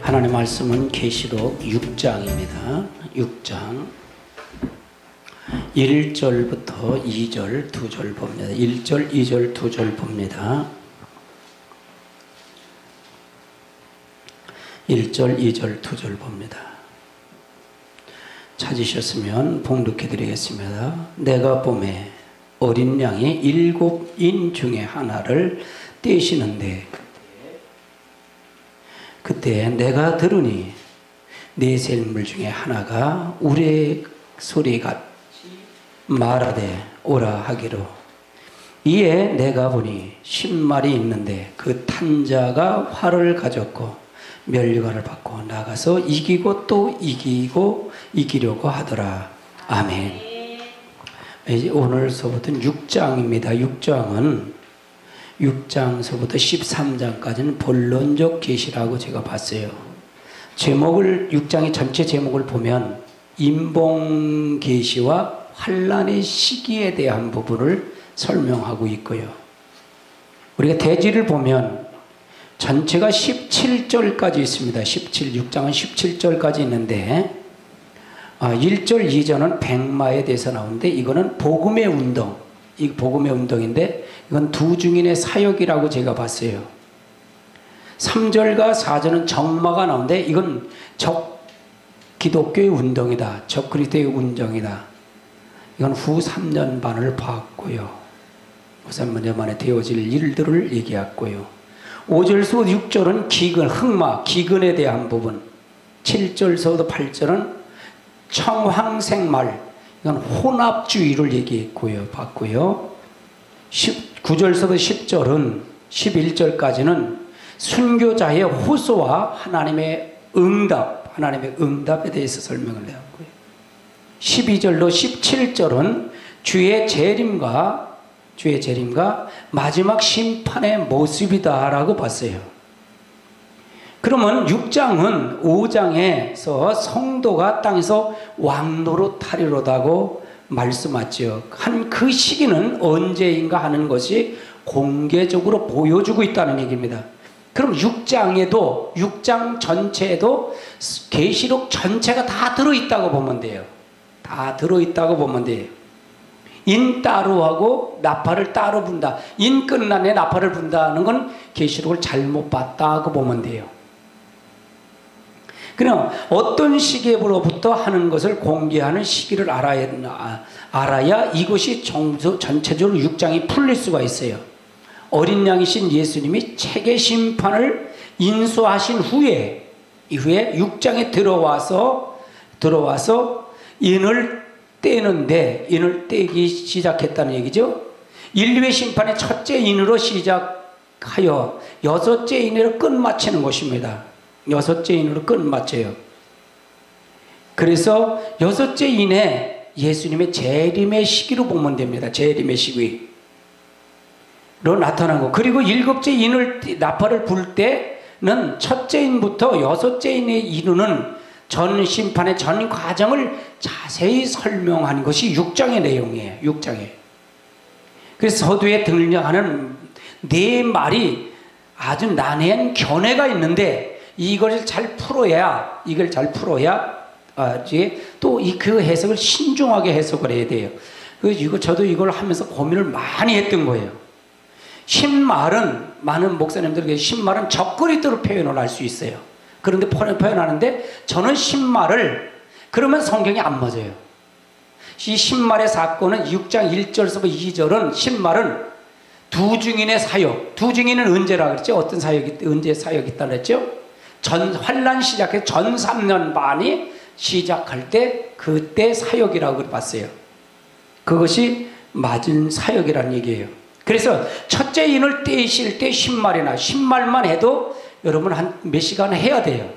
하나님의 말씀은 계시록 6장입니다. 6장 1절부터 2절 2절 봅니다. 1절, 2절, 2절 봅니다. 1절, 2절, 2절 봅니다. 찾으셨으면 봉독해 드리겠습니다. 내가 보매 어린 양이 7인 중에 하나를 떼시는데 그때 내가 들으니 네 샘물 중에 하나가 우레 소리같이 말하되 오라 하기로 이에 내가 보니 10마리 있는데 그 탄자가 활을 가졌고 면류관을 받고 나가서 이기고 또 이기고 이기려고 하더라. 아멘. 이제 오늘서부터는 6장입니다. 6장은 6장서부터 13장까지는 본론적 계시라고 제가 봤어요. 제목을 6장의 전체 제목을 보면 임봉 계시와 환란의 시기에 대한 부분을 설명하고 있고요. 우리가 대지를 보면 전체가 17절까지 있습니다. 6장은 17절까지 있는데 1절, 2절은 백마에 대해서 나오는데 이거는 복음의 운동, 이 복음의 운동인데 이건 두 증인의 사역이라고 제가 봤어요. 3절과 4절은 정마가 나오는데 이건 적 기독교의 운동이다. 적 그리스도의 운동이다. 이건 후 3년 반을 봤고요. 후 3년 만에 되어질 일들을 얘기했고요. 5절서 6절은 기근, 흑마, 기근에 대한 부분. 7절서부터 8절은 청황생말, 이건 혼합주의를 얘기했고요. 봤고요. 9절서부터 10절은 11절까지는 순교자의 호소와 하나님의 하나님의 응답에 대해서 설명을 해왔고요. 12절로 17절은 주의 재림과 마지막 심판의 모습이다라고 봤어요. 그러면 6장은 5장에서 성도가 땅에서 왕노릇하리로다고 말씀하죠. 한 그 시기는 언제인가 하는 것이 공개적으로 보여주고 있다는 얘기입니다. 그럼 6장 전체에도 계시록 전체가 다 들어있다고 보면 돼요. 다 들어있다고 보면 돼요. 인 따로 하고 나팔을 따로 분다. 인 끝나네 나팔을 분다는 건 계시록을 잘못 봤다고 보면 돼요. 그럼 어떤 시기로부터 하는 것을 공개하는 시기를 알아야 이것이 전체적으로 6장이 풀릴 수가 있어요. 어린 양이신 예수님이 책의 심판을 인수하신 후에 6장에 들어와서 인을 떼는데 인을 떼기 시작했다는 얘기죠. 인류의 심판의 첫째 인으로 시작하여 여섯째 인으로 끝마치는 것입니다. 여섯째 인으로 끝마쳐요. 그래서 여섯째 인에 예수님의 재림의 시기로 보면 됩니다. 재림의 시기로 나타난 거. 그리고 일곱째 인을 나팔을 불 때는 첫째 인부터 여섯째 인에 이르는 전 심판의 전 과정을 자세히 설명한 것이 6장의 내용이에요. 6장에. 그래서 서두에 등장하는 네 말이 아주 난해한 견해가 있는데 이걸 잘 풀어야 또 그 해석을 신중하게 해석을 해야 돼요. 저도 이걸 하면서 고민을 많이 했던 거예요. 신말은 많은 목사님들에게 신말은 적그리스도로 표현을 할 수 있어요. 그런데 표현하는데 저는 신말을 그러면 성경이 안 맞아요. 이 신말의 사건은 6장 1절서부터 2절은 신말은 두 증인의 사역. 두 증인은 언제라 그랬죠? 어떤 사역이 언제 사역이 있다 그랬죠? 환란 시작해서 전 3년 반이 시작할 때 그때 사역이라고 봤어요. 그것이 맞은 사역이라는 얘기예요. 그래서 첫째 인을 떼실 때 10말만 해도 여러분 한 몇 시간 해야 돼요.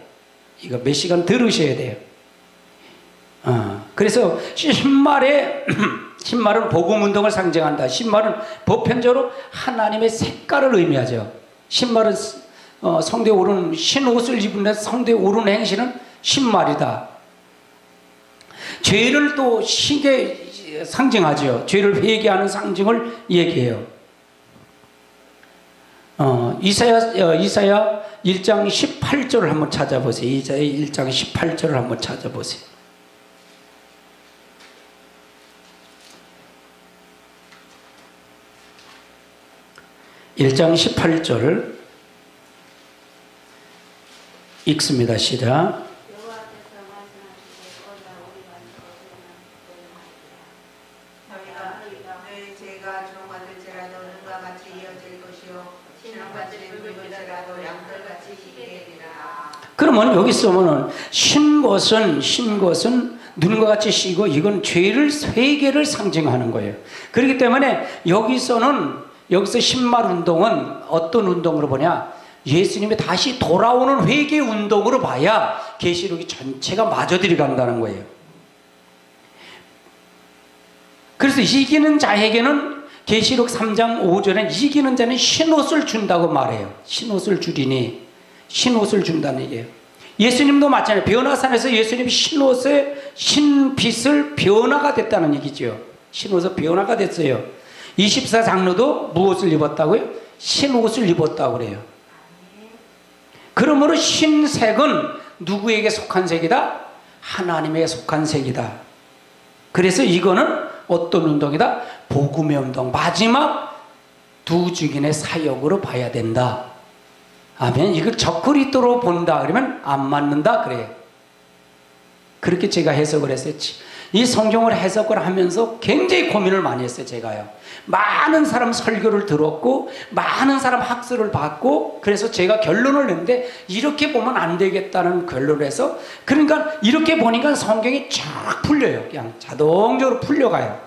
이거 몇 시간 들으셔야 돼요. 그래서 10말은 복음운동을 상징한다. 10말은 보편적으로 하나님의 색깔을 의미하죠. 10말은 성대에 오르는 흰 옷을 입은 성대에 오르는 행실은 10말이다. 죄를 또 희게 상징하죠. 죄를 회개하는 상징을 얘기해요. 이사야 1장 18절을 한번 찾아보세요. 이사야 1장 18절을 한번 찾아보세요. 1장 18절 읽습니다. 시작. 그러면 여기서 보면 신 것은 눈과 같이 시고 이건 죄를 회개를 상징하는 거예요. 그렇기 때문에 여기서 신말 운동은 어떤 운동으로 보냐? 예수님이 다시 돌아오는 회개 운동으로 봐야 계시록이 전체가 마저 들어간다는 거예요. 그래서 이기는 자에게는 계시록 3장 5절에 이기는 자는 흰옷을 준다고 말해요. 흰옷을 주리니 흰옷을 준다는 얘기예요. 예수님도 마찬가지예요. 변화산에서 예수님이 흰옷에 흰빛을 변화가 됐다는 얘기죠. 흰옷에 변화가 됐어요. 24장로도 무엇을 입었다고요? 흰옷을 입었다고 그래요. 그러므로 흰색은 누구에게 속한 색이다? 하나님에게 속한 색이다. 그래서 이거는 어떤 운동이다? 복음의 운동, 마지막 두 증인의 사역으로 봐야 된다. 아멘. 이걸 적그리스도로 본다 그러면 안 맞는다 그래요. 그렇게 제가 해석을 했었지. 이 성경을 해석을 하면서 굉장히 고민을 많이 했어요. 제가요. 많은 사람 설교를 들었고 많은 사람 학설을 받고 그래서 제가 결론을 냈는데 이렇게 보면 안 되겠다는 결론을 해서 그러니까 이렇게 보니까 성경이 쫙 풀려요. 그냥 자동적으로 풀려가요.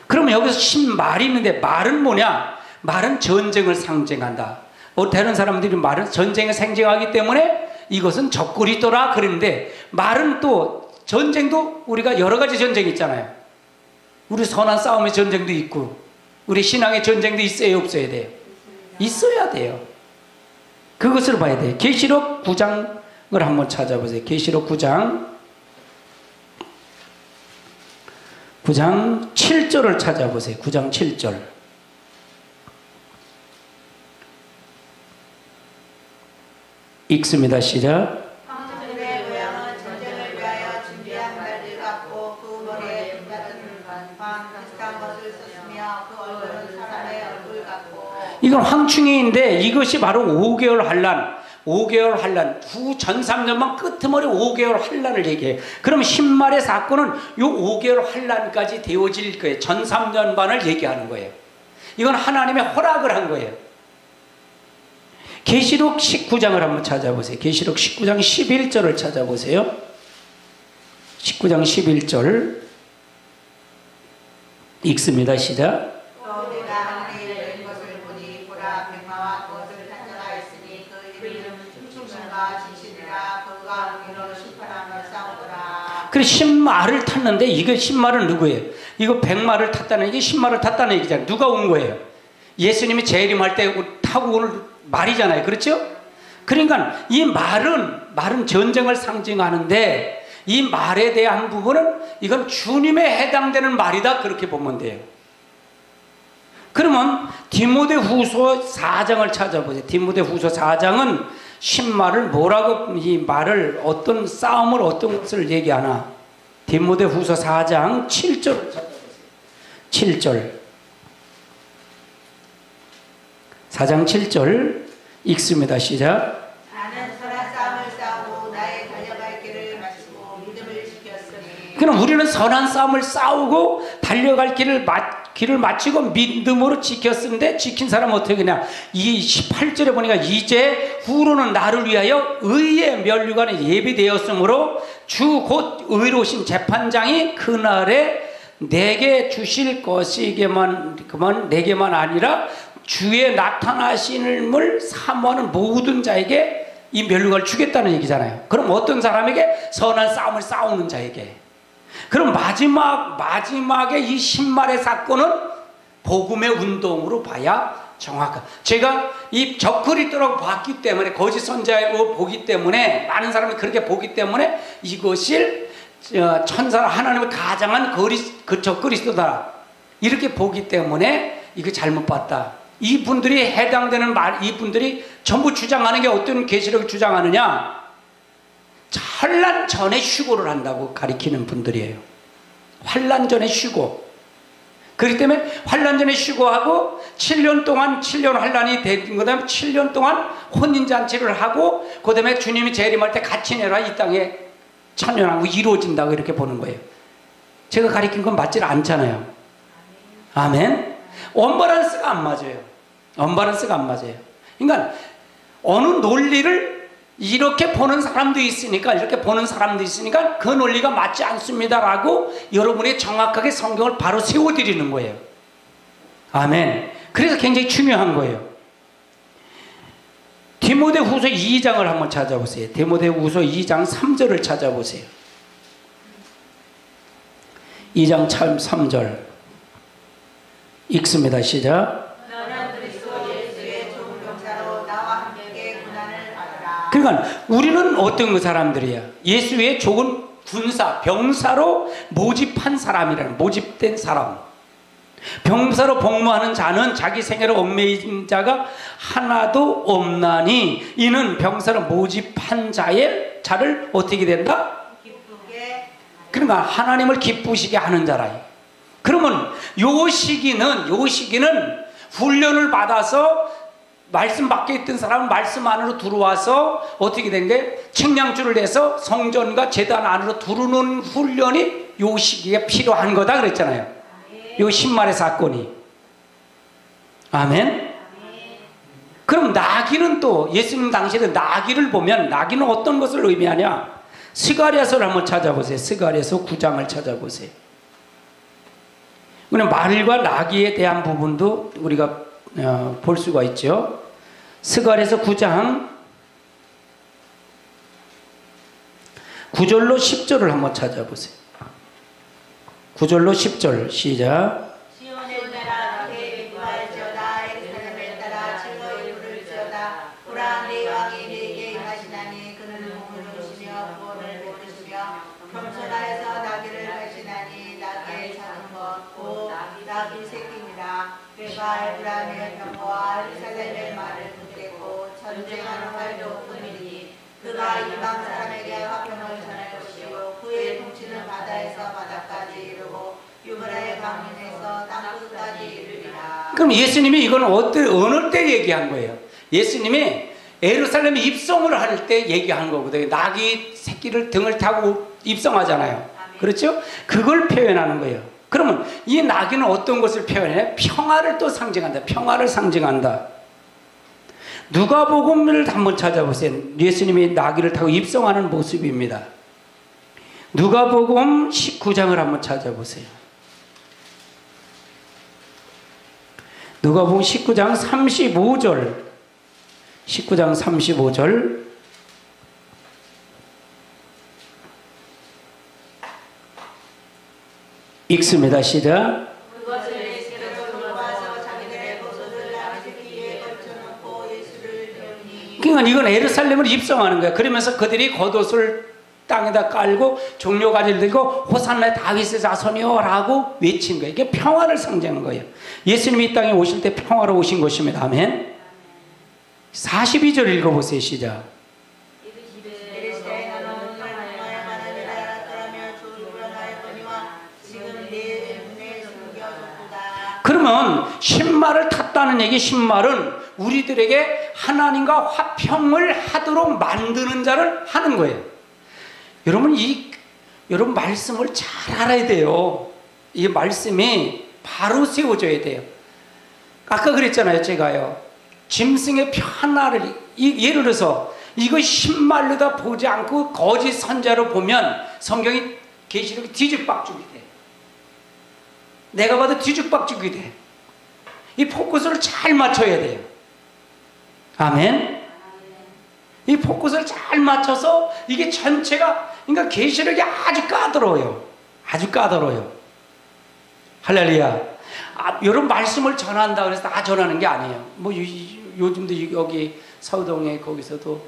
그러면 여기서 신말이 있는데 말은 뭐냐? 말은 전쟁을 상징한다. 다른 사람들이 말은 전쟁을 상징하기 때문에 이것은 적그리스도라 그러는데 말은 또 전쟁도 우리가 여러 가지 전쟁이 있잖아요. 우리 선한 싸움의 전쟁도 있고 우리 신앙의 전쟁도 있어야 없어야 돼요? 있어야 돼요. 그것을 봐야 돼요. 계시록 9장을 한번 찾아보세요. 계시록 9장 7절을 찾아보세요. 9장 7절 읽습니다. 시작. 황제의 모양은 전쟁을 위하여 준비한 말들 같고 그 머리에 금 같은 반 비슷한 것을 썼으며 그 얼굴은 사람의 얼굴 같고. 이건 황충이인데 이것이 바로 5개월 환란, 5개월 환란, 후 전삼년만 끄트머리 5개월 환란을 얘기해요. 그럼 신말의 사건은 요 5개월 환란까지 되어질 거예요. 전삼년반을 얘기하는 거예요. 이건 하나님의 허락을 한 거예요. 계시록 19장을 한번 찾아보세요. 계시록 19장 11절을 찾아보세요. 19장 11절 읽습니다. 시작. 또 내가 하늘에 열린 것을 보니 보라 백마와 그것을 탄 자가 있으니 그 이름은 충신과 진실이라 그가 우리로 심판하며 싸우더라. 그래 신말을 탔는데 이거 신말은 누구예요? 이거 백마를 탔다는 얘기, 신말을 탔다는 얘기잖아요. 누가 온 거예요? 예수님이 재림할 때 타고 오는 말이잖아요. 그렇죠? 그러니까 이 말은 전쟁을 상징하는데 이 말에 대한 부분은 이건 주님에 해당되는 말이다. 그렇게 보면 돼요. 그러면 디모데후서 4장을 찾아보세요. 디모데후서 4장은 신말을 뭐라고 이 말을 어떤 싸움을 어떤 것을 얘기하나? 디모데후서 4장 7절을 찾아보세요. 7절 4장 7절 읽습니다. 시작. 나는 선한 싸움을 싸우고 나의 달려갈 길을 마치고 믿음을 지켰으니. 그럼 우리는 선한 싸움을 싸우고 달려갈 길을 마치고 믿음으로 지켰는데 지킨 사람은 어떻게 되냐? 이 18절에 보니까 이제 후로는 나를 위하여 의의 면류관에 예비되었으므로 주 곧 의로우신 재판장이 그날에 내게 주실 것이게만 내게만 아니라 주의 나타나심을 사모하는 모든 자에게 이 면류관을 주겠다는 얘기잖아요. 그럼 어떤 사람에게? 선한 싸움을 싸우는 자에게. 그럼 마지막에 이 신말의 사건은 복음의 운동으로 봐야 정확한. 제가 이 적그리스도라고 봤기 때문에 거짓 선자로 보기 때문에 많은 사람이 그렇게 보기 때문에 이것을 천사를 하나님을 가장한 그 적그리스도다 이렇게 보기 때문에 이거 잘못 봤다. 이분들이 해당되는 이분들이 전부 주장하는 게 어떤 계시록이 주장하느냐? 환란 전에 휴고를 한다고 가리키는 분들이에요. 환란 전에 휴고. 그렇기 때문에 환란 전에 휴고하고 7년 동안 7년 환란이 된 그다음에 7년 동안 혼인잔치를 하고 그다음에 주님이 재림할 때 같이 내라 이 땅에 참여하고 이루어진다고 이렇게 보는 거예요. 제가 가리킨 건 맞지 않잖아요. 아멘. 언밸런스가 안 맞아요. 언밸런스가 안 맞아요. 그러니까 어느 논리를 이렇게 보는 사람도 있으니까 그 논리가 맞지 않습니다라고 여러분이 정확하게 성경을 바로 세워드리는 거예요. 아멘. 그래서 굉장히 중요한 거예요. 디모데후서 2장을 한번 찾아보세요. 디모데후서 2장 3절을 찾아보세요. 2장 3절 읽습니다. 시작. 너는 그리스도 예수의 좋은 병사로 나와 함께 고난을 받으라. 그러니까 우리는 어떤 사람들이야? 예수의 좋은 군사, 병사로 모집된 사람. 병사로 복무하는 자는 자기 생애를 얽매인 자가 하나도 없나니 이는 병사로 모집한 자를 어떻게 된다? 기쁘게. 그러니까 하나님을 기쁘시게 하는 자라. 그러면 요 시기는 훈련을 받아서 말씀 밖에 있던 사람은 말씀 안으로 들어와서 어떻게 된 게 측량줄을 내서 성전과 제단 안으로 들어오는 훈련이 요 시기에 필요한 거다 그랬잖아요. 요 신말의 사건이. 아멘. 그럼 나귀는 또 예수님 당시에 나귀를 보면 나귀는 어떤 것을 의미하냐? 스가랴서를 한번 찾아보세요. 스가랴서 9장을 찾아보세요. 그럼 말과 나귀에 대한 부분도 우리가 볼 수가 있죠. 스가랴서 9장 9절로 10절을 한번 찾아보세요. 9절로 10절 시작. 시온에 따라 그의 기뻐할지어다. 예루살렘에 따라 즐거이 부를지어다. 보라 네 왕이 네게 임하시나니 그는 몸을 주시며 구원을 베푸시며 겸손하여서 나귀를 가시나니 나귀의 작은 것 곧 나귀 새끼니라. 그가 에브라임의 병거와 예루살렘의 말을 붙들고 전쟁하는 활도 뿐이니 그가 이방 사람에게 화평을 전할 것이요 그의 통치는 바다에서 바다까지 이르고 유브라의 강변에서 땅 끝까지 이르리라. 그럼 예수님이 이건 어느 때 얘기한 거예요? 예수님이 예루살렘에 입성을 할 때 얘기한 거거든요. 나귀 새끼를 등을 타고 입성하잖아요. 그렇죠? 그걸 표현하는 거예요. 그러면 이 나귀는 어떤 것을 표현해? 평화를 또 상징한다. 평화를 상징한다. 누가복음을 한번 찾아보세요. 예수님이 나귀를 타고 입성하는 모습입니다. 누가복음 19장을 한번 찾아보세요. 누가복음 19장 35절 19장 35절 읽습니다. 시작. 그것을 예수께서 돌아와서 자기들의 벗옷을 나귀 새끼에 걸쳐놓고 예수를 배우니. 그러니까 이건 예루살렘을 입성하는 거야. 그러면서 그들이 겉옷을 땅에다 깔고 종려가지를 들고 호산나 다윗의 자손이여 라고 외친 거예요. 이게 평화를 상징하는 거예요. 예수님이 이 땅에 오실 때 평화로 오신 것입니다. 아멘. 42절 읽어보세요. 시작. 이르시되 너는 너야만 하리라 알았더라면 주를 불안하였거니와 지금 내 눈에 숨겨졌도다. 그러면 신말을 탔다는 얘기, 신말은 우리들에게 하나님과 화평을 하도록 만드는 자를 하는 거예요. 여러분 말씀을 잘 알아야 돼요. 이 말씀이 바로 세워져야 돼요. 아까 그랬잖아요. 제가요. 짐승의 하나를 예를 들어서 이거 신말로다 보지 않고 거짓 선자로 보면 성경이 계시록이 뒤죽박죽이 돼. 내가 봐도 뒤죽박죽이 돼. 이 포커스를 잘 맞춰야 돼요. 아멘. 이 포커스를 잘 맞춰서 이게 전체가 그러니까 계시록이 아주 까다로워요. 아주 까다로워요. 할렐루야. 여러분 말씀을 전한다 그래서 다 전하는 게 아니에요. 뭐 요즘도 여기 서울동에 거기서도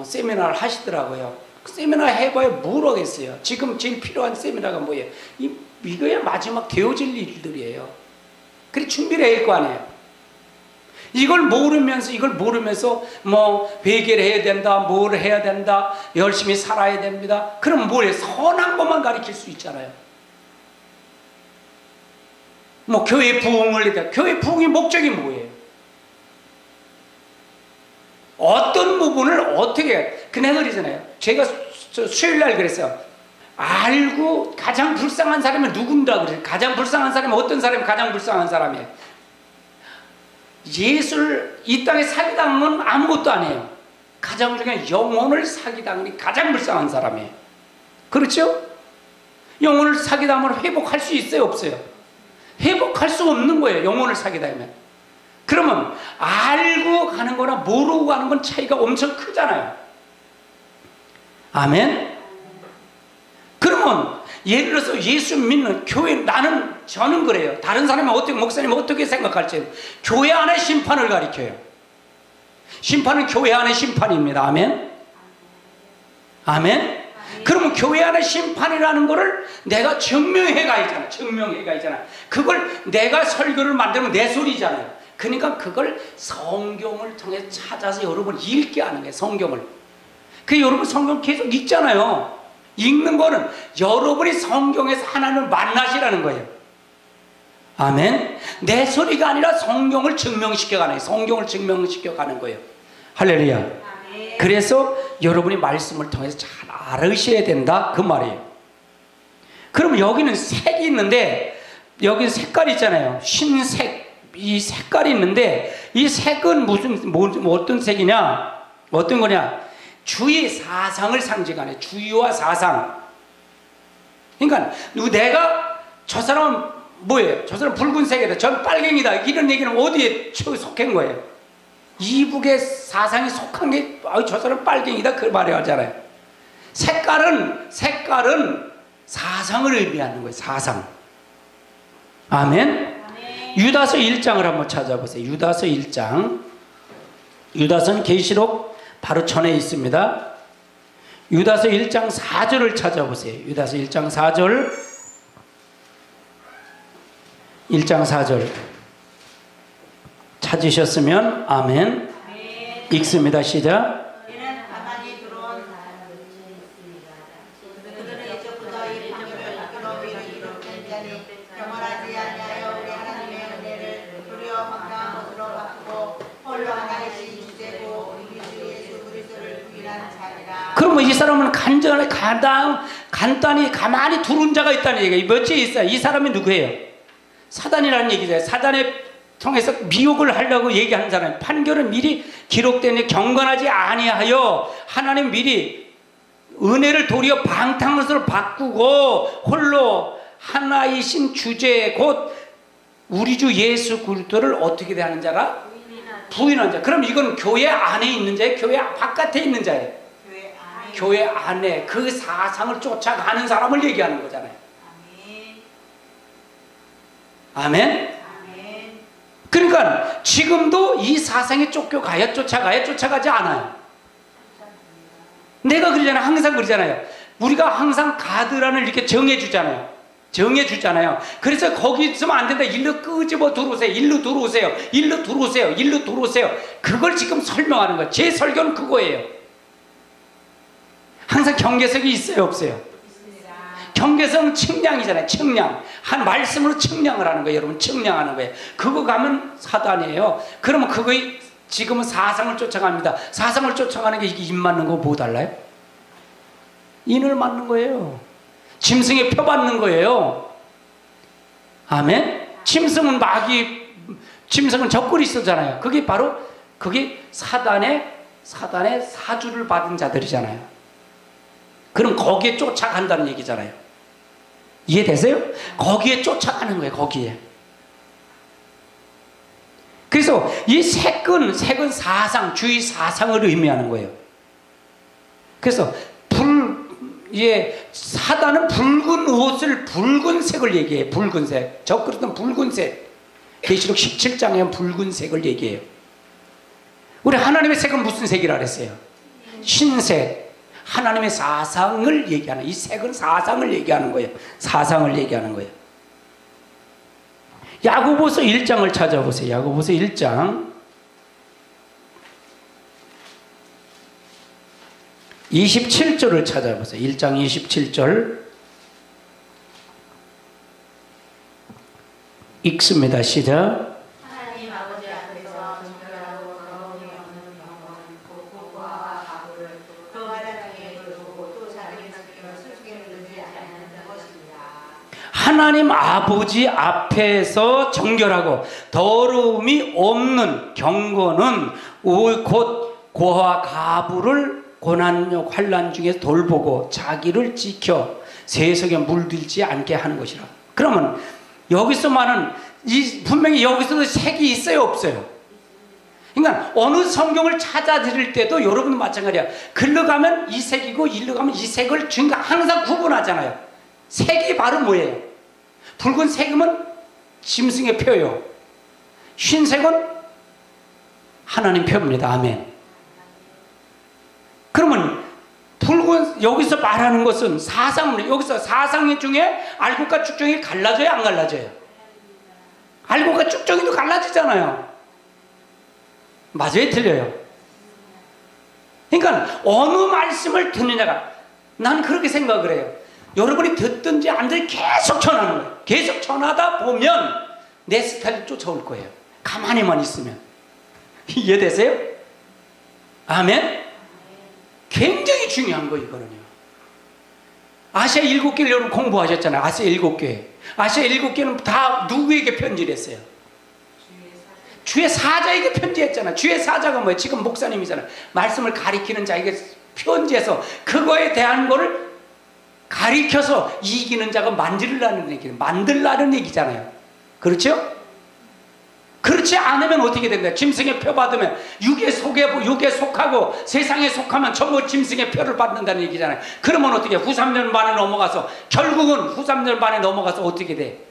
세미나를 하시더라고요. 세미나 해봐야 뭘 하겠어요. 지금 제일 필요한 세미나가 뭐예요? 이거야 마지막 되어질 일들이에요. 그래 준비를 해야 할 거 아니에요. 이걸 모르면서 뭐 회개를 해야 된다, 뭘 해야 된다, 열심히 살아야 됩니다. 그럼 뭐래? 선한 것만 가르칠 수 있잖아요. 뭐 교회 부흥을 해야 돼. 교회 부흥의 목적이 뭐예요? 어떤 부분을 어떻게 해요? 그냥 그러잖아요. 제가 수요일날 그랬어요. 알고 가장 불쌍한 사람이 누군가 그래요. 가장 불쌍한 사람이 어떤 사람이 가장 불쌍한 사람이에요? 예수를 이 땅에 사기당한 건 아무것도 아니에요. 가장 중요한 영혼을 사기당하니 가장 불쌍한 사람이에요. 그렇죠? 영혼을 사기당하면 회복할 수 있어요, 없어요? 회복할 수 없는 거예요, 영혼을 사기당하면. 그러면 알고 가는 거나 모르고 가는 건 차이가 엄청 크잖아요. 아멘? 그러면 예를 들어서 예수 믿는 교회, 저는 그래요. 다른 사람은 어떻게, 목사님은 어떻게 생각할지. 교회 안에 심판을 가리켜요. 심판은 교회 안의 심판입니다. 아멘? 아멘? 그러면 교회 안의 심판이라는 거를 내가 증명해 가야잖아. 그걸 내가 설교를 만들면 내 소리잖아요. 그러니까 그걸 성경을 통해 찾아서 여러분 읽게 하는 거예요. 성경을. 여러분 성경 계속 읽잖아요. 읽는 거는 여러분이 성경에서 하나님을 만나시라는 거예요. 아멘. 내 소리가 아니라 성경을 증명시켜가는 거예요. 성경을 증명시켜가는 거예요. 할렐루야. 아멘. 그래서 여러분이 말씀을 통해서 잘 알으셔야 된다 그 말이에요. 그럼 여기는 색이 있는데 여기 색깔이 있잖아요. 흰색, 이 색깔이 있는데 이 색은 어떤 색이냐? 어떤 거냐? 주의 사상을 상징하네. 주의와 사상. 그러니까 내가 저 사람은 뭐예요? 저 사람 붉은색이다, 전 빨갱이다, 이런 얘기는 어디에 속한 거예요? 이북의 사상에 속한 게 저 사람 빨갱이다 그 말이 하잖아요. 색깔은 사상을 의미하는 거예요. 사상. 아멘. 유다서 1장을 한번 찾아보세요. 유다서 1장. 유다서는 계시록 바로 전에 있습니다. 유다서 1장 4절을 찾아보세요. 유다서 1장 4절. 1장 4절 찾으셨으면 아멘. 읽습니다. 시작. 그러면 이 사람은 간단히 가만히 두른 자가 있다는 얘기예요. 몇째 있어요. 이 사람이 누구예요? 사단이라는 얘기죠. 사단에 통해서 미혹을 하려고 얘기하는 사람. 판결은 미리 기록되니 경건하지 아니하여 하나님 미리 은혜를 도리어 방탕것으로 바꾸고 홀로 하나이신 주제 곧 우리 주 예수 그리스도를 어떻게 대하는 자라? 부인한 자. 그럼 이건 교회 안에 있는 자예요? 교회 바깥에 있는 자예요? 교회 안에 그 사상을 쫓아가는 사람을 얘기하는 거잖아요. 아멘? 아멘. 그러니까 지금도 이 사상에 쫓아가지 않아요. 내가 그러잖아요. 항상 그러잖아요. 우리가 항상 가드란을 이렇게 정해주잖아요. 그래서 거기 있으면 안 된다. 일로 끄집어 들어오세요. 일로 들어오세요. 그걸 지금 설명하는 거예요. 제 설교는 그거예요. 항상 경계석이 있어요, 없어요? 있습니다. 경계석은 측량이잖아요. 측량. 한 말씀으로 측량을 하는 거예요. 여러분, 측량하는 거예요. 그거 가면 사단이에요. 그러면 그거 지금은 사상을 쫓아갑니다. 사상을 쫓아가는 게 이게 입 맞는 거 뭐 달라요? 인을 맞는 거예요. 짐승에 표 받는 거예요. 아멘? 짐승은 적글이 쓰잖아요. 그게 바로 사단의 사주를 받은 자들이잖아요. 그럼 거기에 쫓아간다는 얘기잖아요. 이해되세요? 거기에 쫓아가는 거예요. 거기에. 그래서 이 색은 사상, 주의 사상을 의미하는 거예요. 그래서 사단은 붉은 옷을 붉은색을 얘기해요. 붉은색. 적그리스도는 붉은색. 계시록 17장에 붉은색을 얘기해요. 우리 하나님의 색은 무슨 색이라 그랬어요? 흰색. 하나님의 사상을 얘기하는, 이 색은 사상을 얘기하는 거예요. 사상을 얘기하는 거예요. 야고보서 1장을 찾아보세요. 야고보서 1장. 27절을 찾아보세요. 1장 27절 읽습니다. 시작. 하나님 아버지 앞에서 정결하고 더러움이 없는 영혼은 곧 고아와 가부를 그 마당에 두고 또 자기 스스로 수수께 두지 않는 것입니다. 하나님 아버지 앞에서 정결하고 더러움이 없는 경건은 곧 고아와 가부를 고난 환난 중에 돌보고 자기를 지켜 세속에 물들지 않게 하는 것이라. 그러면 여기서 말하는 분명히 여기서도 색이 있어요, 없어요? 그러니까 어느 성경을 찾아 드릴 때도 여러분도 마찬가지야. 글로 가면 이 색이고 일로 가면 이 색을 항상 구분하잖아요. 색이 바로 뭐예요? 붉은색이면 짐승의 표요. 흰색은 하나님 표입니다. 아멘. 그러면 여기서 말하는 것은 여기서 사상 중에 알곡과 쭉정이 갈라져요, 안 갈라져요? 알곡과 쭉정이도 갈라지잖아요. 맞아요, 틀려요? 그러니까 어느 말씀을 듣느냐가, 나는 그렇게 생각을 해요. 여러분이 듣든지 안 듣든지 계속 전하는 거예요. 계속 전하다 보면 내 스타일이 쫓아올 거예요. 가만히만 있으면. 이해되세요? 아멘? 굉장히 중요한 거 이거는요. 아시아 7개를 여러분 공부하셨잖아요. 아시아 7개. 아시아 7개는 다 누구에게 편지를 했어요? 주의 사자에게 편지했잖아요. 주의 사자가 뭐예요? 지금 목사님이잖아요. 말씀을 가리키는 자에게 편지해서 그거에 대한 거를 가리켜서 이기는 자가 만들라는 얘기잖아요. 그렇죠? 그렇지 않으면 어떻게 된다? 짐승의 표 받으면 육에 속하고 세상에 속하면 전부 짐승의 표를 받는다는 얘기잖아요. 그러면 어떻게 후 3년 만에 넘어가서 결국은 후 3년 만에 넘어가서 어떻게 돼?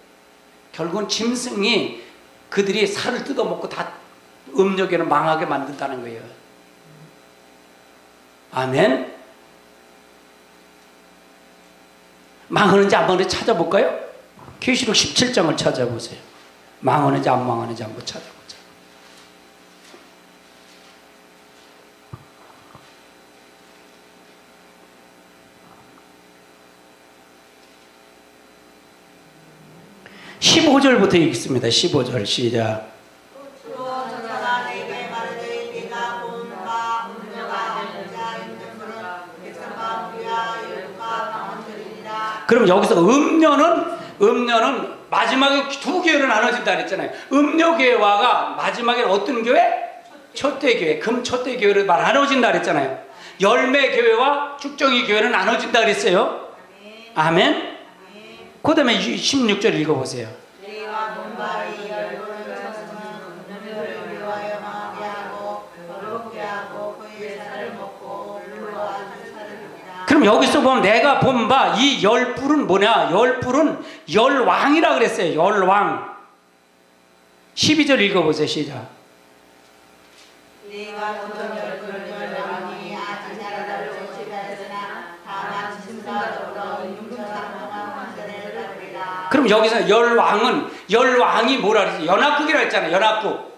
결국은 짐승이 그들이 살을 뜯어먹고 다 음력에는 망하게 만든다는 거예요. 아멘. 망하는지 안 망하는지 찾아볼까요? 계시록 17장을 찾아보세요. 망하는지 안 망하는지 한번 찾아보자. (15절부터) 읽습니다. 15절 시작. 또 저자가 내게 말하되 네가 본 바 음녀가 자 있는 그런 백성과 무리와 열국과 방언들이니라. 그럼 여기서 음녀는 마지막에 두 교회로 나눠진다 그랬잖아요. 음녀교회와 마지막에 어떤 교회? 촛대교회, 금촛대교회로 나눠진다 그랬잖아요. 열매교회와 축정이 교회는 나눠진다 그랬어요. 아멘. 그 다음에 16절 읽어보세요. 네가 본 바 이 열국을 저주는 음녀를 위하여 망하게 하고 더럽게 하고 그의 살을 먹고 물과 산살을 줍니다. 그럼 여기서 보면 내가 본 바 이 열뿔은 뭐냐? 열뿔은 열왕이라 그랬어요. 열왕. 12절 읽어보세요. 시작. 네가 보던 열왕이 아직 나라를 정치하였으나 다만 짐승과 더불어 융천한 황제를 받으리라. 그럼 여기서 열왕이 뭐라 그랬어요? 연합국이라 했잖아요. 연합국.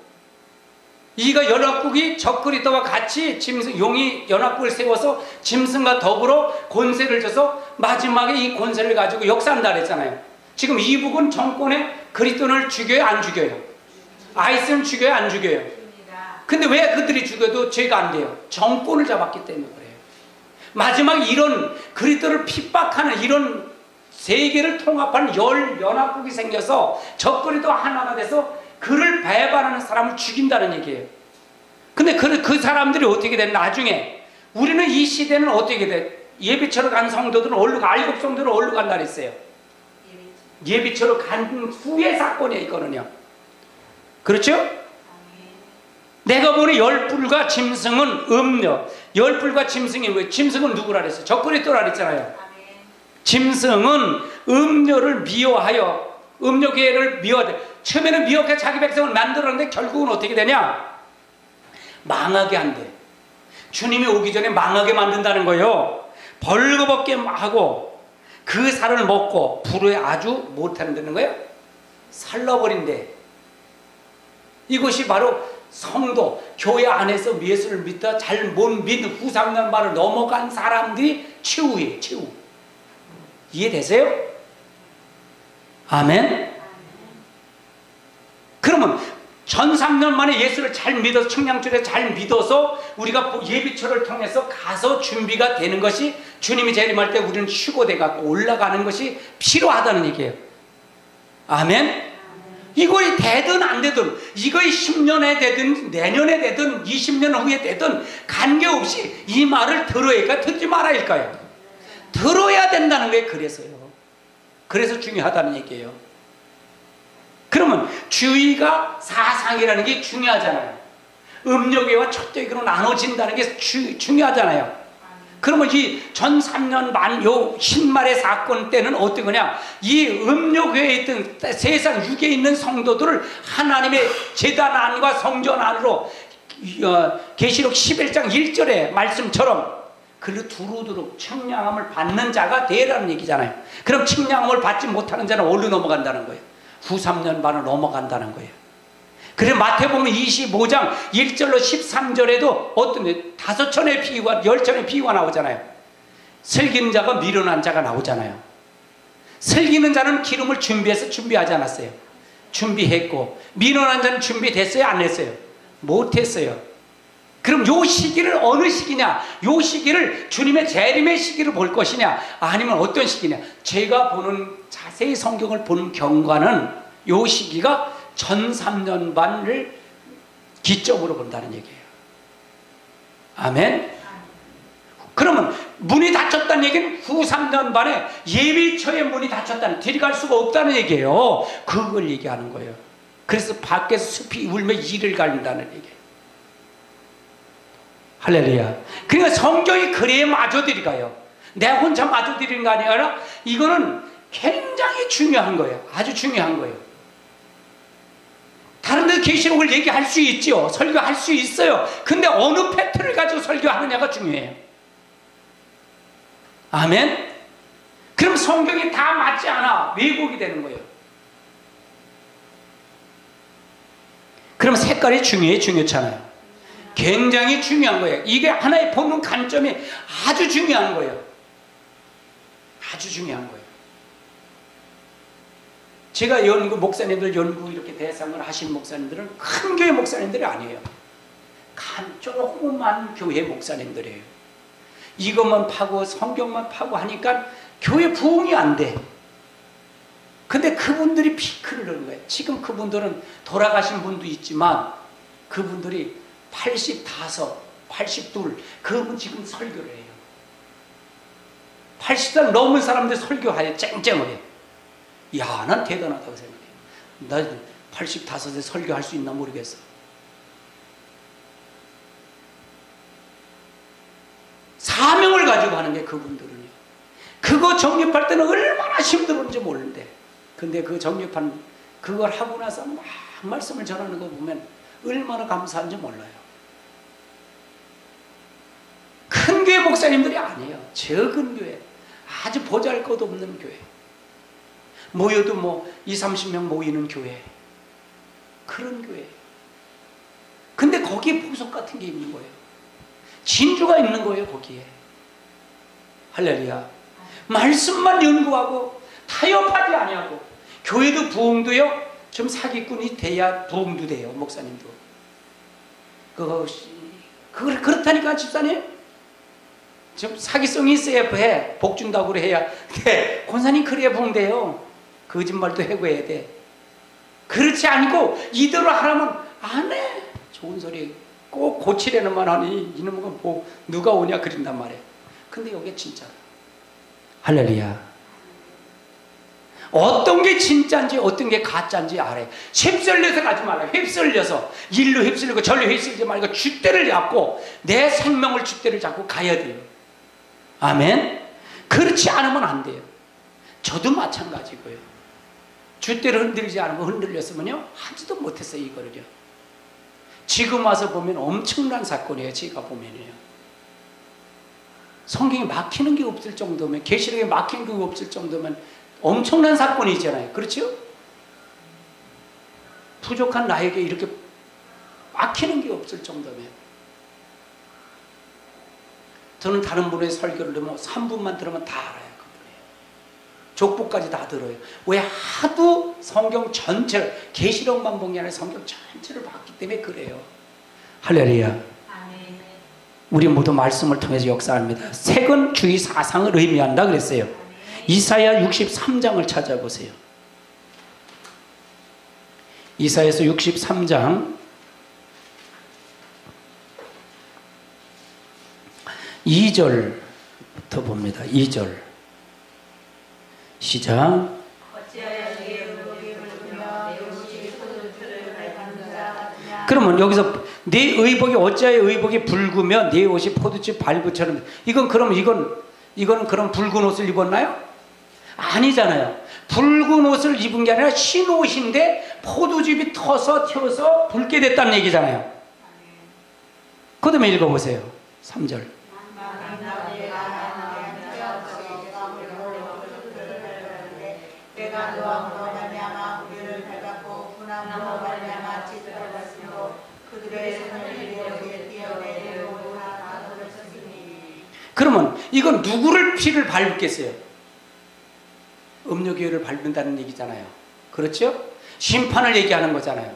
이가 연합국이 적그리스도와 같이 용이 연합국을 세워서 짐승과 더불어 권세를 줘서 마지막에 이 권세를 가지고 역사한다 그랬잖아요. 지금 이북은 정권에 그리스도를 죽여요, 안 죽여요? 아이스는 죽여요, 안 죽여요? 근데 왜 그들이 죽여도 죄가 안 돼요? 정권을 잡았기 때문에 그래요. 마지막에 이런 그리스도를 핍박하는 이런 세계를 통합하는 연합국이 생겨서 적그리스도 하나가 돼서 그를 배반하는 사람을 죽인다는 얘기예요. 근데 그 사람들이 어떻게 돼? 나중에 우리는 이 시대는 어떻게 돼? 예비처로 간 성도들은 어디로 가? 일곱 성도들은 어디로 간다 그랬어요? 예비처로 간 후의 사건이에요, 이거는요. 그렇죠? 내가 보니 열뿔과 짐승은 음녀. 열뿔과 짐승이 왜? 짐승은 누구라 그랬어요? 적그리스도라 그랬잖아요. 짐승은 음녀를 미워하여 음녀계를 미워하되 처음에는 미혹해 자기 백성을 만들었는데 결국은 어떻게 되냐? 망하게 한대. 주님이 오기 전에 망하게 만든다는 거예요. 벌거벗게 하고 그 살을 먹고 불에 아주 못한다는 거예요. 살라버린대. 이것이 바로 성도, 교회 안에서 예수를 믿다 잘 못 믿는 후 3년 만을 넘어간 사람들이 최후예요. 최후. 이해되세요? 아멘. 그러면 전 3년 만에 예수를 잘 믿어서 청량줄에 잘 믿어서 우리가 예비초를 통해서 가서 준비가 되는 것이 주님이 재림할 때 우리는 휴고돼 갖고 올라가는 것이 필요하다는 얘기예요. 아멘. 이거이 되든 안 되든, 이거이 10년에 되든 내년에 되든 20년 후에 되든 관계없이 이 말을 들어야할까 듣지 말아야할까요? 들어야 된다는 거예요. 그래서 중요하다는 얘기예요. 그러면 주의가 사상이라는 게 중요하잖아요. 음력외와 촛대기로 나눠진다는 게 중요하잖아요. 그러면 이 전 3년 만 요 신말의 사건 때는 어떤 거냐? 이 음력외에 있던 세상 육에 있는 성도들을 하나님의 제단 안과 성전 안으로 계시록 11장 1절의 말씀처럼 그를 두루두루 측량함을 받는 자가 되라는 얘기잖아요. 그럼 측량함을 받지 못하는 자는 어디로 넘어간다는 거예요? 후 3년 반을 넘어간다는 거예요. 그래서 마태복음 25장 1절로 13절에도 어떤 5천의 비유가 10천의 비유가 나오잖아요. 슬기는 자가 미련한 자가 나오잖아요. 슬기는 자는 기름을 준비해서 준비하지 않았어요. 준비했고, 미련한 자는 준비됐어요? 안 했어요? 못했어요. 그럼 요 시기를 어느 시기냐? 요 시기를 주님의 재림의 시기를 볼 것이냐? 아니면 어떤 시기냐? 제가 보는 자세히 성경을 보는 경과는 요 시기가 전 3년 반을 기점으로 본다는 얘기예요. 아멘? 그러면 문이 닫혔다는 얘기는 후 3년 반에 예비처의 문이 닫혔다는, 들어갈 수가 없다는 얘기예요. 그걸 얘기하는 거예요. 그래서 밖에서 숲이 울며 이를 갈린다는 얘기예요. 할렐루야. 그러니까 성경이 그래야 마저들이 가요. 내가 혼자 마저들이는 거 아니라 이거는 굉장히 중요한 거예요. 아주 중요한 거예요. 다른 데 계시록을 얘기할 수 있죠. 설교할 수 있어요. 근데 어느 팩트를 가지고 설교하느냐가 중요해요. 아멘? 그럼 성경이 다 맞지 않아. 왜곡이 되는 거예요. 그럼 색깔이 중요찮아요. 굉장히 중요한 거예요. 이게 하나의 보는 관점이 아주 중요한 거예요. 아주 중요한 거예요. 제가 목사님들 연구 이렇게 대상을 하신 목사님들은 큰 교회 목사님들이 아니에요. 조그만 교회 목사님들이에요. 이것만 파고 성경만 파고 하니까 교회 부흥이 안 돼. 근데 그분들이 피크를 넣는 거예요. 지금 그분들은 돌아가신 분도 있지만 그분들이 85, 82, 그분 지금 설교를 해요. 80살 넘은 사람들 설교하여 쨍쨍을 해요. 야, 난 대단하다고 생각해요. 나 85세 설교할 수 있나 모르겠어. 사명을 가지고 하는 게 그분들은요. 그거 정립할 때는 얼마나 힘들었는지 모르는데, 근데 그 정립한 그걸 하고 나서 막 말씀을 전하는 거 보면 얼마나 감사한지 몰라요. 큰 교회 목사님들이 아니에요. 적은 교회, 아주 보잘것없는 교회, 모여도 뭐 20, 30명 모이는 교회, 그런 교회. 근데 거기에 보석 같은 게 있는 거예요. 진주가 있는 거예요. 거기에. 할렐루야. 말씀만 연구하고 타협하지 아니하고, 교회도 부흥도요 좀 사기꾼이 돼야 부흥도 돼요. 목사님도 그걸 그렇다니까. 집사님 좀 사기성이 있어야 해. 복 준다고 해야 돼. 권사님 그래야 부흥돼요. 거짓말도 해고해야 돼. 그렇지 않고 이대로 하라면 안 해. 좋은 소리 꼭 고치려는만 하니 이놈은 뭐 누가 오냐 그린단 말이에요. 근데 이게 진짜. 할렐루야. 어떤 게 진짜인지 어떤 게 가짜인지 알아요. 휩쓸려서 가지 말아요. 휩쓸려서 일로 휩쓸리고 절로 휩쓸리지 말고 줏대를 잡고 내 생명을 줏대를 잡고 가야 돼요. 아멘. 그렇지 않으면 안 돼요. 저도 마찬가지고요. 줏대를 흔들지 않으면 흔들렸으면요 하지도 못했어요. 이거를요. 지금 와서 보면 엄청난 사건이에요. 제가 보면요. 성경에 막히는 게 없을 정도면, 계시록에 막히는 게 없을 정도면 엄청난 사건이 있잖아요. 그렇죠? 부족한 나에게 이렇게 막히는 게 없을 정도면. 저는 다른 분의 설교를 들으면 3분만 들으면 다 알아요. 그분이에요. 족보까지 다 들어요. 왜? 하도 성경 전체를, 계시록만 본 게 아니라 성경 전체를 봤기 때문에 그래요. 할렐루야. 우리 모두 말씀을 통해서 역사합니다. 색은 주의 사상을 의미한다 그랬어요. 이사야 63장을 찾아보세요. 이사야서 63장 2절부터 봅니다. 2절 시작. 그러면 여기서 네 의복이 어찌하여 의복이 붉으며 네 옷이 포도즙 발구처럼, 이건 그럼 이거는 그럼 붉은 옷을 입었나요? 아니잖아요. 붉은 옷을 입은 게 아니라 흰 옷인데 포도즙이 튀어서 붉게 됐다는 얘기잖아요. 그 다음에 읽어보세요. 3절. 그러면 이건 누구를 피를 밟겠어요? 음료교회를 밟는다는 얘기잖아요. 그렇죠? 심판을 얘기하는 거잖아요.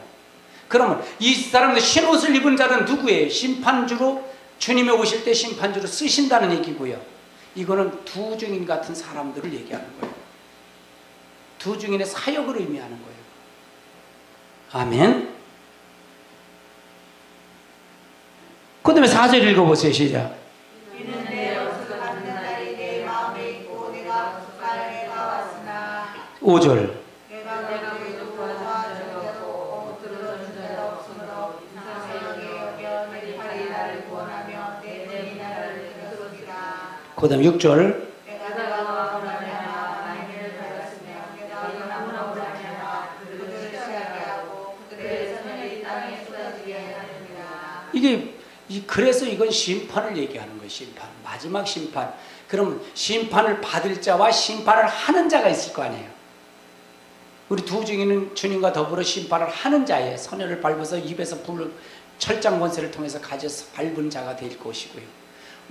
그러면 이 사람들 흰옷을 입은 자는 누구예요? 심판주로, 주님이 오실 때 심판주로 쓰신다는 얘기고요. 이거는 두 증인 같은 사람들을 얘기하는 거예요. 두 증인의 사역을 의미하는 거예요. 아멘. 그 다음에 4절 읽어보세요. 시작. 5절. 그 다음 6절. 그래서 이건 심판을 얘기하는 거예요. 심판. 마지막 심판. 그럼 심판을 받을 자와 심판을 하는 자가 있을 거 아니에요. 우리 두 증인은 주님과 더불어 심판을 하는 자예요. 선혈을 밟아서 입에서 불을, 철장 권세를 통해서 가져서 밟은 자가 될 것이고요.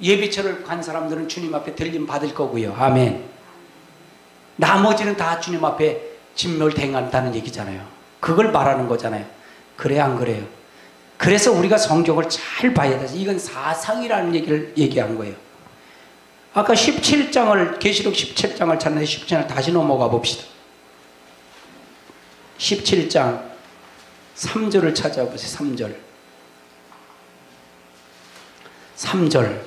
예비처를 간 사람들은 주님 앞에 들림 받을 거고요. 아멘. 나머지는 다 주님 앞에 진멸당한다는 얘기잖아요. 그걸 말하는 거잖아요. 그래 안 그래요? 그래서 우리가 성경을 잘 봐야 돼서 이건 사상이라는 얘기를 얘기한 거예요. 아까 17장을, 계시록 17장을 찾는데 17장을 다시 넘어가 봅시다. 17장 3절을 찾아보세요. 3절. 3절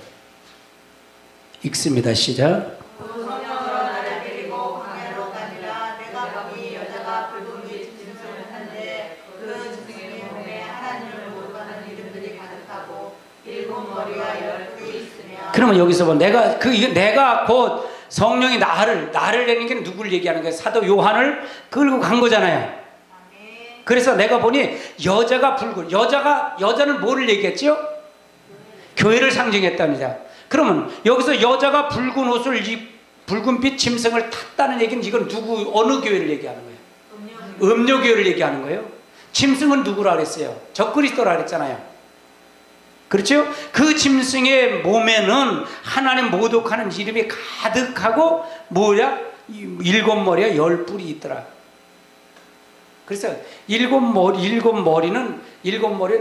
읽습니다. 시작. 그러면 여기서 뭐 내가 곧 성령이 나를 내는 게 누구를 얘기하는 거예요? 사도 요한을 끌고 간 거잖아요. 그래서 내가 보니 여자가 붉은, 여자는 뭐를 얘기했죠? 교회를 상징했답니다. 그러면 여기서 여자가 붉은 옷을 붉은빛 짐승을 탔다는 얘기는 이건 어느 교회를 얘기하는 거예요? 음료교회를 얘기하는 거예요. 짐승은 누구라 그랬어요? 적그리스도라 그랬잖아요. 그렇죠? 그 짐승의 몸에는 하나님 모독하는 이름이 가득하고 뭐야? 7머리와 10뿔이 있더라. 그래서 일곱 머리는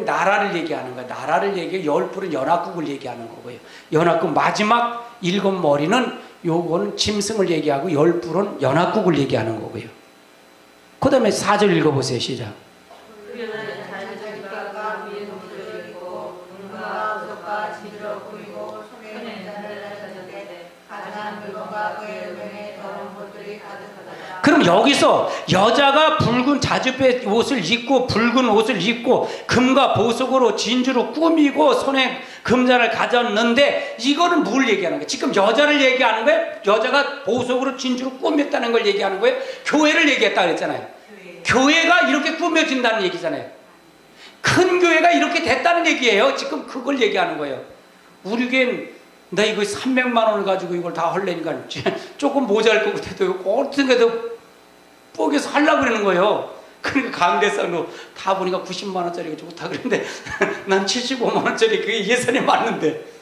나라를 얘기하는 거야. 나라를 얘기해. 10뿔은 연합국을 얘기하는 거고요. 연합국 마지막 7머리는 요거는 짐승을 얘기하고 10뿔은 연합국을 얘기하는 거고요. 그 다음에 4절 읽어보세요. 시작. 그럼 여기서 여자가 붉은 자주배 옷을 입고 붉은 옷을 입고 금과 보석으로 진주로 꾸미고 손에 금잔을 가졌는데 이거는 뭘 얘기하는 거예요? 지금 여자를 얘기하는 거예요? 여자가 보석으로 진주로 꾸몄다는 걸 얘기하는 거예요? 교회를 얘기했다 그랬잖아요. 교회가 이렇게 꾸며진다는 얘기잖아요. 큰 교회가 이렇게 됐다는 얘기예요. 지금 그걸 얘기하는 거예요. 우리 교회는 나 이거 300만 원을 가지고 이걸 다 하려니까 조금 모자랄 것 같아도 어떻게든 뽀개서 하려고 그러는 거예요. 그러니까 강대상도 다 보니까 90만 원짜리가 좋다 그랬는데 난 75만 원짜리 그게 예산이 맞는데.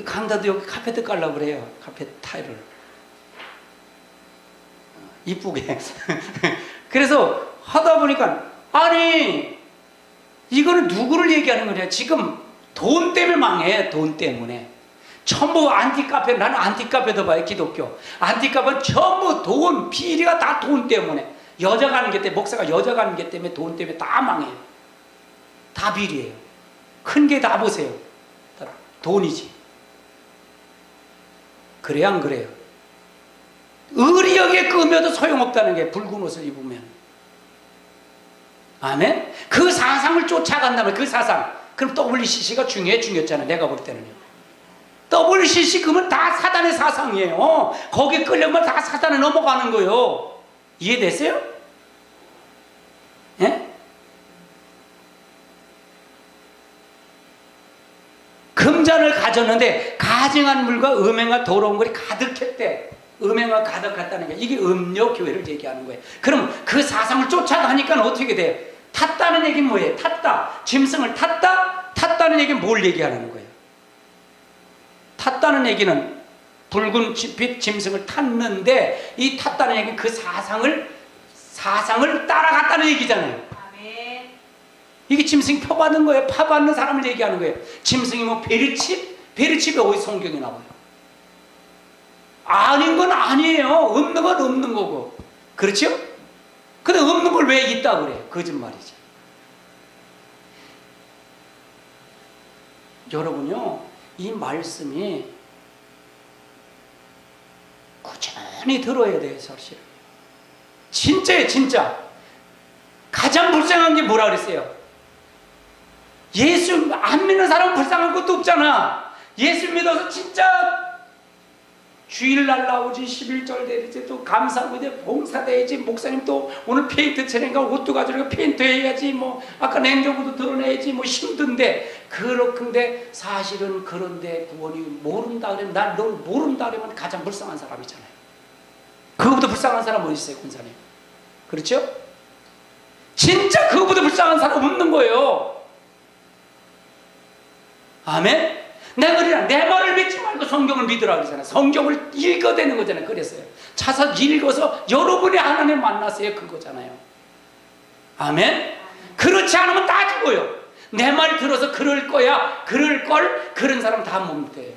강다도 여기 카페트 깔라고 그래요. 카페 타일을 이쁘게. 그래서 하다 보니까 아니 이거는 누구를 얘기하는 거냐. 지금 돈 때문에 망해. 돈 때문에 전부 안티카페. 나는 안티카페도 봐요. 기독교 안티카페는 전부 돈, 비리가 다 돈 때문에. 여자 가는 게 때문에, 목사가 여자 가는 게 때문에, 돈 때문에 다 망해요. 다 비리예요. 큰 게 다 보세요. 다 돈이지. 그래야 안 그래요? 의리하게 끄며도 소용없다는 게 붉은 옷을 입으면. 아멘? 그 사상을 쫓아간다면 그 사상. 그럼 WCC가 중요했잖아요. 내가 볼 때는요. WCC 그러면 다 사단의 사상이에요. 거기 끌려면 다 사단에 넘어가는 거예요. 이해됐어요? 예? 금잔을 가졌는데 가증한 물과 음행과 더러운 것이 가득했대. 음행과 가득했다는 게 이게 음료교회를 얘기하는 거예요. 그럼 그 사상을 쫓아가니까 어떻게 돼요? 탔다는 얘기는 뭐예요? 탔다. 짐승을 탔다? 탔다는 얘기는 뭘 얘기하는 거예요? 탔다는 얘기는 붉은 빛 짐승을 탔는데 이 탔다는 얘기는 그 사상을 따라갔다는 얘기잖아요. 이게 짐승이 표받는 거예요. 파받는 사람을 얘기하는 거예요. 짐승이 뭐 베르칩? 베르칩이 어디 성경에 나와요? 아닌 건 아니에요. 없는 건 없는 거고. 그렇죠? 근데 없는 걸 왜 있다고 그래요? 거짓말이죠. 여러분요, 이 말씀이 꾸준히 들어야 돼요, 사실. 진짜예요, 진짜. 가장 불쌍한 게 뭐라 그랬어요? 예수 안 믿는 사람은 불쌍한 것도 없잖아. 예수 믿어서 진짜 주일날 나오지, 11절 되지, 또 감사하고 이제 봉사돼야지, 목사님 또 오늘 페인트 칠하니까 옷도 가지고 페인트 해야지, 뭐 아까 냉장고도 드러내야지, 뭐 힘든데. 그렇군데 사실은 그런데 구원이 모른다 그러면, 난 널 모른다 그러면 가장 불쌍한 사람이잖아요. 그거보다 불쌍한 사람 어디 있어요, 군사님? 그렇죠? 진짜 그거보다 불쌍한 사람 없는 거예요. 아멘? 내 말을 믿지 말고 성경을 믿으라 그러잖아요. 성경을 읽어대는 거잖아요. 그랬어요. 차서 읽어서 여러분이 하나님 만나세요. 그거잖아요. 아멘? 그렇지 않으면 다 죽어요. 내 말 들어서 그럴 거야, 그럴 걸, 그런 사람 다 못 돼요.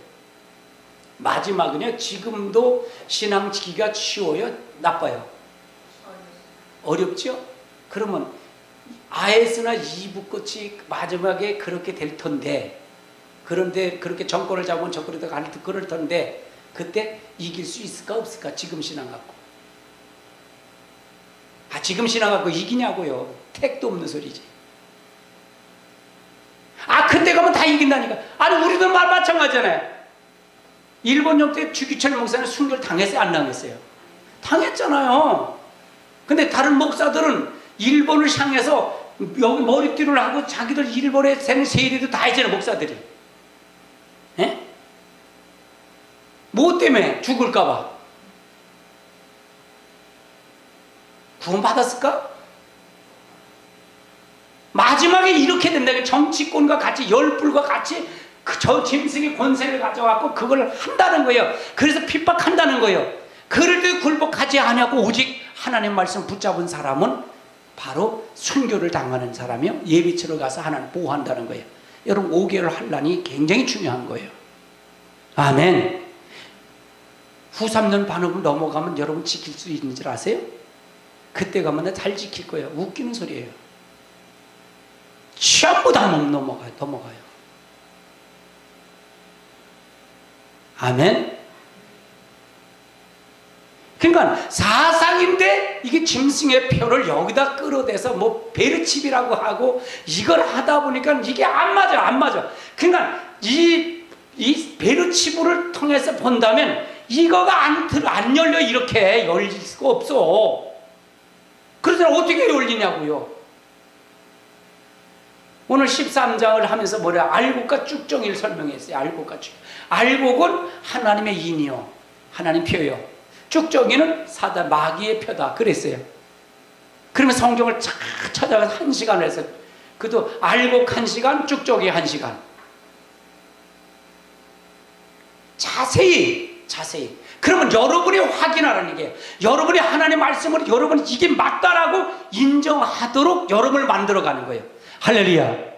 마지막은요, 지금도 신앙 지키기가 쉬워요? 나빠요? 어렵죠? 그러면 아에스나 이북꽃이 마지막에 그렇게 될 텐데, 그런데 그렇게 정권을 잡으면 정권에도 그럴 텐데, 그때 이길 수 있을까 없을까? 지금 신앙 갖고. 지금 신앙 갖고 이기냐고요. 택도 없는 소리지. 그때 가면 다 이긴다니까. 아니 우리도 마찬가지잖아요. 일본 영토에 주기철 목사는 순교를 당했어요? 안 당했어요? 당했잖아요. 근데 다른 목사들은 일본을 향해서 여기 머리띠를 하고 자기들 일본에 세는 세례도 다 했잖아요. 목사들이. 예? 뭐 때문에? 죽을까봐. 구원받았을까? 마지막에 이렇게 된다. 정치권과 같이, 열불과 같이 저 짐승의 권세를 가져갖고 그걸 한다는 거예요. 그래서 핍박한다는 거예요. 그럴 때 굴복하지 않냐고 오직 하나님 말씀 붙잡은 사람은 바로 순교를 당하는 사람이요, 예비치러 가서 하나님 보호한다는 거예요. 여러분 5개월 환란이 굉장히 중요한 거예요. 아멘. 후 3년 반업을 넘어가면 여러분 지킬 수 있는 줄 아세요? 그때 가면 잘 지킬 거예요. 웃기는 소리예요. 전부 다 넘어가요. 아멘. 그러니까 사상인데 이게 짐승의 표를 여기다 끌어대서 뭐 베르칩이라고 하고 이걸 하다 보니까 이게 안 맞아. 그러니까 이 베르치브를 통해서 본다면 이거가 안 열려. 이렇게 열릴 수가 없어. 그래서 어떻게 열리냐고요. 오늘 13장을 하면서 뭐래? 알곡과 쭉정이를 설명했어요. 알곡과 쭉. 알곡은 하나님의 인이요, 하나님 표요. 쭉저기는 사단 마귀의 표다 그랬어요. 그러면 성경을 쫙 찾아가서 1시간을 해서 그도 알곡 1시간, 쭉저기 1시간 자세히 그러면 여러분이 확인하라는 게 여러분이 하나님의 말씀을 여러분이 이게 맞다라고 인정하도록 여러분을 만들어가는 거예요. 할렐루야.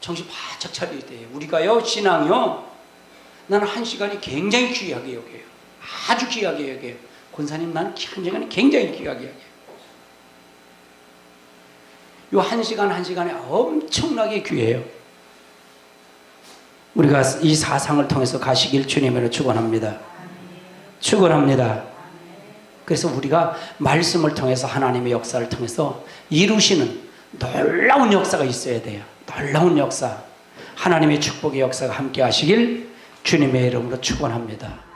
정신 바짝 차려야 돼요. 우리가요 신앙이요 나는 1시간이 굉장히 귀하게 여겨요. 아주 귀하게 여겨요. 권사님 나는 1시간이 굉장히 귀하게 여겨요. 요 1시간에 엄청나게 귀해요. 우리가 이 사상을 통해서 가시길 주님으로 축원합니다. 축원합니다. 그래서 우리가 말씀을 통해서 하나님의 역사를 통해서 이루시는 놀라운 역사가 있어야 돼요. 놀라운 역사. 하나님의 축복의 역사가 함께 하시길 주님의 이름으로 축원합니다.